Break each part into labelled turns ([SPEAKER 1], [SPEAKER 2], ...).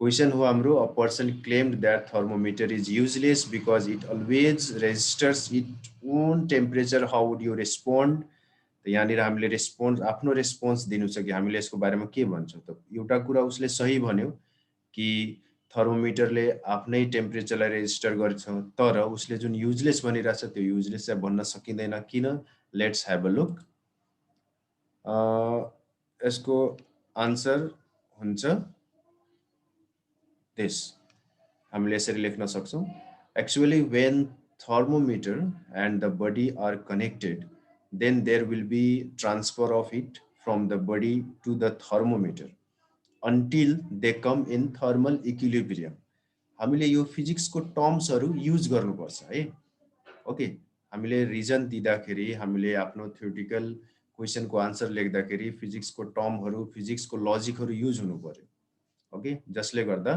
[SPEAKER 1] Question हो हाम्रो, a person claimed that thermometer is useless because it always registers it own temperature, how would you respond? त यहाँनिर हामीले response, आफ्नो response दिनु छ कि हामीले यसको बारेमा के भन्छौँ। त एउटा कुरा उसले सही भन्यो कि थर्मोमिटरले आफ्नै टेम्परेचरलाई रेजिस्टर गर्छ, तर उसले जुन युजलेस भनिरहेछ त्यो युजलेस चाहिँ भन्न सकिँदैन। किन? Let's have a look. यसको आन्सर हुन्छ this. हामीले यसरी लेख्न सक्छौँ, actually when thermometer and the body are connected, then there will be transfer of heat from the body to the thermometer until they come in thermal equilibrium. हामीले यो फिजिक्सको टर्म्सहरू use गर्नुपर्छ है। ओके, हामीले रिजन दिँदाखेरि, हामीले आफ्नो थ्योरिटिकल क्वेसनको आन्सर लेख्दाखेरि फिजिक्सको टर्महरू, फिजिक्सको लजिकहरू use हुनु पर्यो। ओके, जसले गर्दा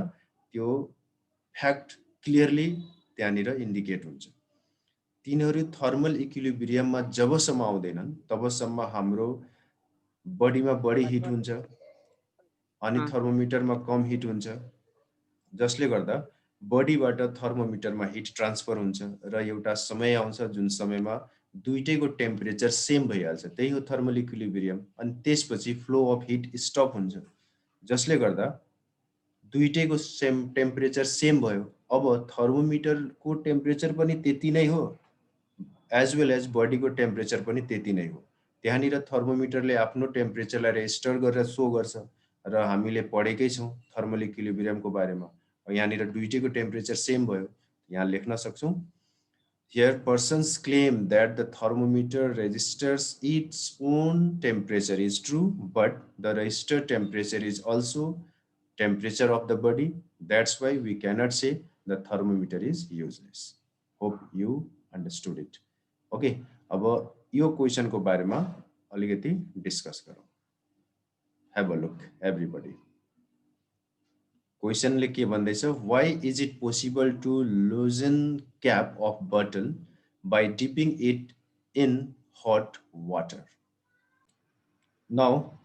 [SPEAKER 1] त्यो फ्याक्ट क्लियरली त्यहाँनिर इन्डिकेट हुन्छ। तिनीहरू थर्मल इक्विलिब्रियममा जबसम्म आउँदैनन् तबसम्म हाम्रो बडीमा बढी हिट हुन्छ अनि थर्मोमिटरमा कम हिट हुन्छ, जसले गर्दा बडीबाट थर्मोमिटरमा हिट ट्रान्सफर हुन्छ र एउटा समय आउँछ जुन समयमा दुईटैको टेम्परेचर सेम भइहाल्छ, त्यही हो थर्मल इक्विलिब्रियम। अनि त्यसपछि फ्लो अफ हिट स्टप हुन्छ, जसले गर्दा दुईटैको सेम टेम्परेचर सेम भयो। अब थर्मोमिटरको टेम्परेचर पनि त्यति नै हो, एज वेल एज बडीको टेम्परेचर पनि त्यति नै हो। त्यहाँनिर थर्मोमिटरले आफ्नो टेम्परेचरलाई रेजिस्टर गरेर सो गर्छ र हामीले पढेकै छौँ थर्मल इक्विलिब्रियमको बारेमा। यहाँनिर दुईटैको टेम्परेचर सेम भयो, यहाँ लेख्न सक्छौँ, here persons claim that the thermometer registers its own temperature is true, but the registered temperature is also temperature of the body. That's why we cannot say the thermometer is useless. Hope you understood it. Okay, अब यो क्वेसनको बारेमा अलिकति discuss गरौँ। Have a look, everybody. क्वेसनले के भन्दैछ, why is it possible to loosen cap of bottle by dipping it in hot water? Now,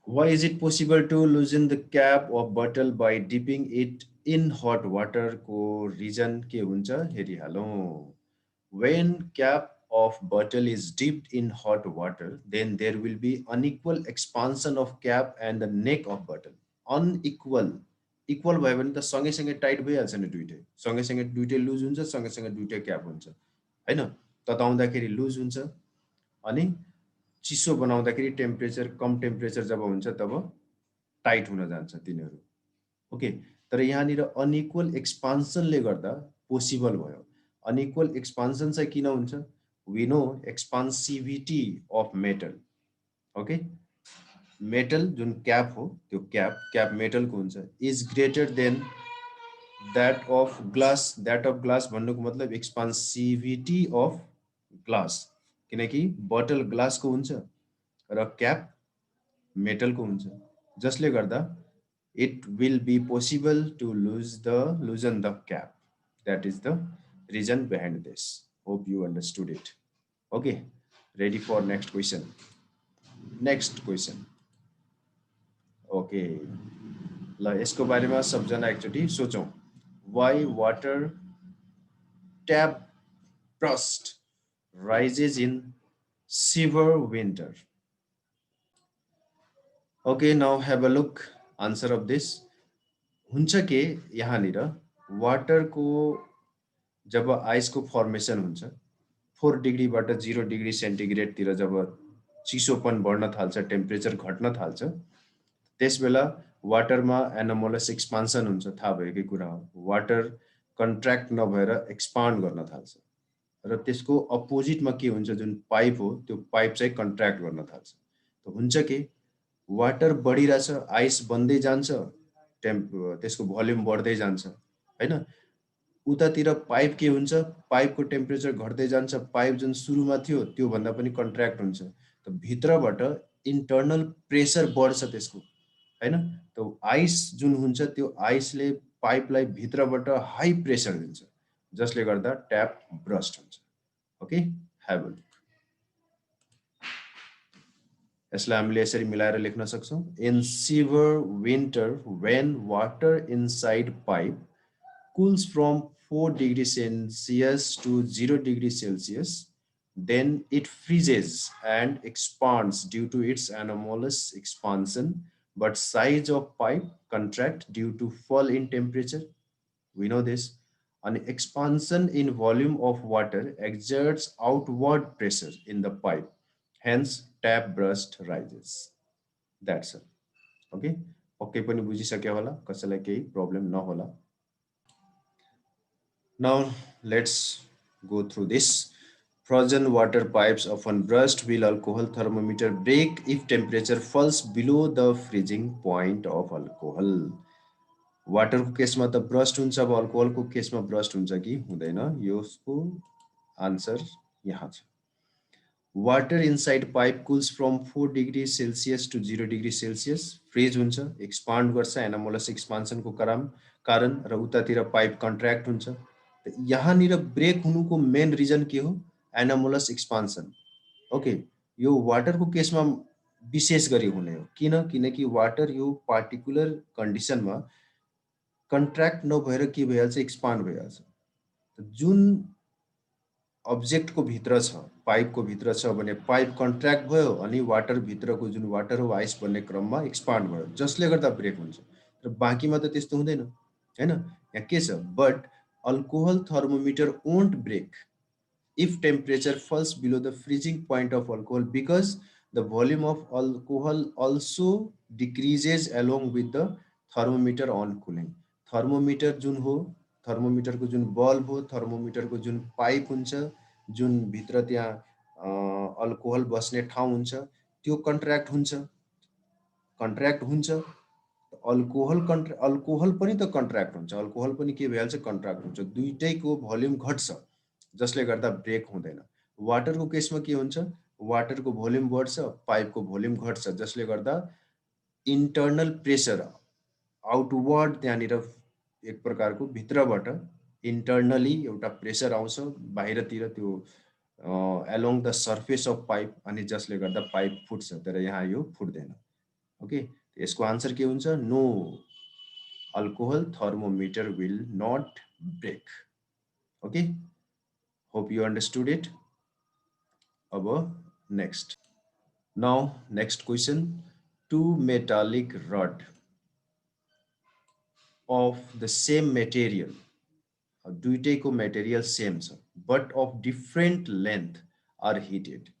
[SPEAKER 1] why is it possible to loosen the cap of bottle by dipping it in hot water? को reason के हुन्छ हेरिहालौँ। When cap of bottle is dipped in hot water, then there will be unequal expansion of cap and the neck of bottle. Unequal, equal भयो भने त सँगैसँगै tight भइहाल्छ नि, सँगैसँगै दुइटै loose हुन्छ, सँगैसँगै दुइटै क्याप हुन्छ हैन। तताउँदाखेरि लुज हुन्छ अनि चिसो बनाउँदाखेरि टेम्परेचर कम टेम्परेचर जब हुन्छ तब टाइट हुन जान्छ तिनीहरू। ओके, तर यहाँनिर अनइक्वल एक्सपान्सनले गर्दा पोसिबल भयो। अनइक्वल एक्सपान्सन चाहिँ किन हुन्छ? We know expansivity of metal. Okay, metal जुन क्याप हो त्यो क्याप मेटलको हुन्छ, is greater than that of glass. That of glass भन्नुको मतलब एक्सपान्सिभिटी अफ ग्लास, किनकि बटल ग्लासको हुन्छ र क्याप मेटलको हुन्छ, जसले गर्दा it will be possible to loosen the cap. That is the reason behind this. Hope you understood it. Okay, ready for next question. Next question. Okay, ल यसको बारेमा सबजना एकचोटि सोचौँ। Why water tap burst rises in severe winter? Okay, now have a look answer of this. हुन्छ के यहाँनिर वाटरको जब आइसको formation हुन्छ 4 डिग्रीबाट 0 degree सेन्टिग्रेडतिर जब चिसोपन बढ्न थाल्छ, टेम्परेचर घट्न थाल्छ, त्यसबेला वाटरमा एनोमलस एक्सपान्सन हुन्छ, थाहा भएकै कुरा हो। वाटर कन्ट्र्याक्ट नभएर एक्सपान्ड गर्न थाल्छ र त्यसको अपोजिटमा के हुन्छ, जुन पाइप हो त्यो पाइप चाहिँ कन्ट्र्याक्ट गर्न थाल्छ। त हुन्छ के वाटर बढिरहेछ, आइस बन्दै जान्छ, त्यसको भोल्युम बढ्दै जान्छ हैन। उतातिर पाइप के हुन्छ, पाइपको टेम्परेचर घट्दै जान्छ, पाइप जुन सुरुमा थियो त्यो भन्दा पनि कन्ट्र्याक्ट हुन्छ। त भित्रबाट इन्टर्नल प्रेसर बढ्छ त्यसको हैन। त आइस जुन हुन्छ त्यो आइसले पाइपलाई भित्रबाट हाई प्रेसर दिन्छ, जसले गर्दा ट्याप ब्रस्ट हुन्छ। Okay, have a look. यसलाई हामीले यसरी मिलाएर लेख्न सक्छौं in severe winter when water inside pipe cools from 4 degrees Celsius to 0 degrees Celsius, then it freezes and expands due to its anomalous expansion, but size of pipe contract due to fall in temperature. We know this. An expansion in volume of water exerts outward pressure in the pipe. Hence, tap burst rises. That's it. Okay. Okay, पनि बुझिसक्यो होला कसैलाई केही problem नहोला Now let's go through this. Frozen water pipes often burst will alcohol thermometer break if temperature falls below the freezing point of alcohol. Water को केसमा त burst हुन्छ अब अल्कोहल को केसमा ब्रस्ट हुन्छ कि हुँदैन यसको आन्सर यहाँ छ water inside pipe cools from 4 degree Celsius to 0 degree Celsius freeze हुन्छ एक्सपान्ड गर्छ एनामोलस एक्सपान्सन को कारण र उतातिर पाइप कन्ट्र्याक्ट हुन्छ यहाँनिर ब्रेक हुनुको मेन रिजन के हो एनामोलस एक्सपान्सन ओके यो वाटर को केसमा विशेष गरी हुने हो किनकि वाटर यो पार्टिकुलर कन्डिसनमा कन्ट्र्याक्ट नभएर के भइहाल्छ एक्सपान्ड भइहाल्छ जुन अब्जेक्ट को भित्र छ पाइप को भित्र छ भने पाइप कन्ट्र्याक्ट भयो अनि वाटर भित्रको जुन वाटर हो आइस बन्ने क्रममा एक्सपान्ड भयो जसले गर्दा ब्रेक हुन्छ र बाँकीमा त त्यस्तो हुँदैन हैन यहाँ के छ but alcohol thermometer won't break if temperature falls below the freezing point of alcohol because the volume of alcohol also decreases along with the thermometer on cooling. Thermometer जुन हो थर्मोमिटर को जुन बल्ब हो थर्मोमिटर को जुन pipe हुन्छ जुन भित्र त्यहाँ अल्कोहल बस्ने ठाउँ हुन्छ त्यो कन्ट्र्याक्ट हुन्छ अल्कोहल पनि त कन्ट्र्याक्ट हुन्छ अल्कोहल पनि के भइहाल्छ कन्ट्र्याक्ट हुन्छ दुईटैको भोल्युम घट्छ जसले गर्दा ब्रेक हुँदैन वाटरको केसमा के हुन्छ वाटरको भोल्युम बढ्छ पाइपको भोल्युम घट्छ जसले गर्दा इन्टर्नल प्रेसर आउटवर्ड त्यहाँनिर एक प्रकारको भित्रबाट इन्टर्नली एउटा प्रेसर आउँछ बाहिरतिर त्यो along the surface of pipe अनि जसले गर्दा पाइप फुट्छ तर यहाँ यो फुट्दैन ओके यसको आन्सर के हुन्छ no alcohol thermometer will not break okay hope you understood it next now next question two metallic rod of the same material दुईटैको material same छ but of different length are heated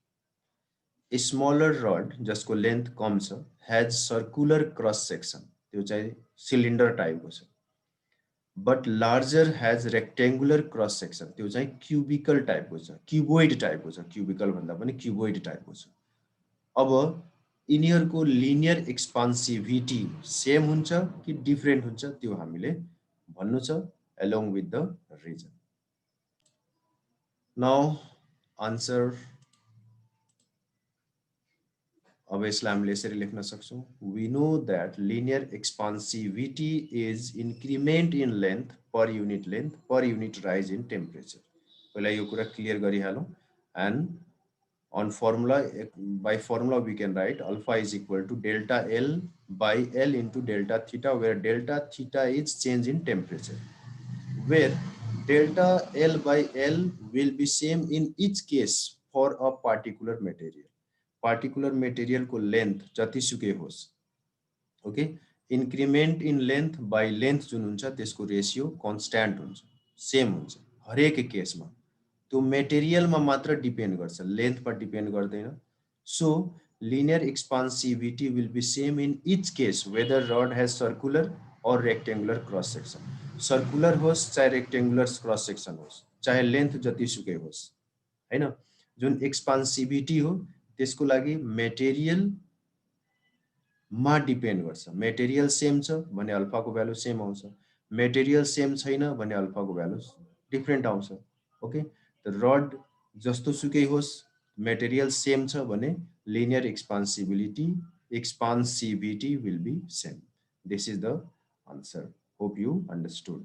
[SPEAKER 1] a smaller rod जसको length कम छ has circular cross section त्यो चाहिँ cylinder टाइपको छ but larger has rectangular cross section त्यो चाहिँ cubical टाइपको छ क्युबोइड टाइपको छ क्युबिकल भन्दा पनि क्युबोइड टाइपको छ अब यिनीहरुको लिनियर एक्सपान्सिभिटी सेम हुन्छ कि डिफरेन्ट हुन्छ त्यो हामीले भन्नु छ along with the region now answer अब यसलाई हामीले यसरी लेख्न सक्छौं we know that linear expansivity is increment in length per unit rise in temperature पहिला यो कुरा clear गरिहालौं and on formula by formula we can write alpha is equal to delta L by L into delta theta where delta theta is change in temperature where delta L by L will be same in each case for a particular material को length जतिसुकै होस् okay increment in length by length जुन हुन्छ त्यसको ratio constant हुन्छ same हुन्छ हरेक केसमा त्यो मेटेरियलमा मात्र डिपेन्ड गर्छ लेंथमा डिपेन्ड गर्दैन so linear expansivity will be same in each case whether rod has circular or rectangular cross section circular होस् चाहे rectangular cross section होस् चाहे लेंथ जतिसुकै होस् हैन जुन एक्सपान्सिभिटी हो त्यसको लागि मेटेरियल मा डिपेन्ड गर्छ मेटेरियल सेम छ भने अल्फा को भ्यालु सेम आउँछ मेटेरियल सेम छैन भने अल्फा को भ्यालु डिफरेन्ट आउँछ ओके द रड जस्तो सुकै होस् मेटेरियल सेम छ भने linear expansivity will be same this is the answer hope you understood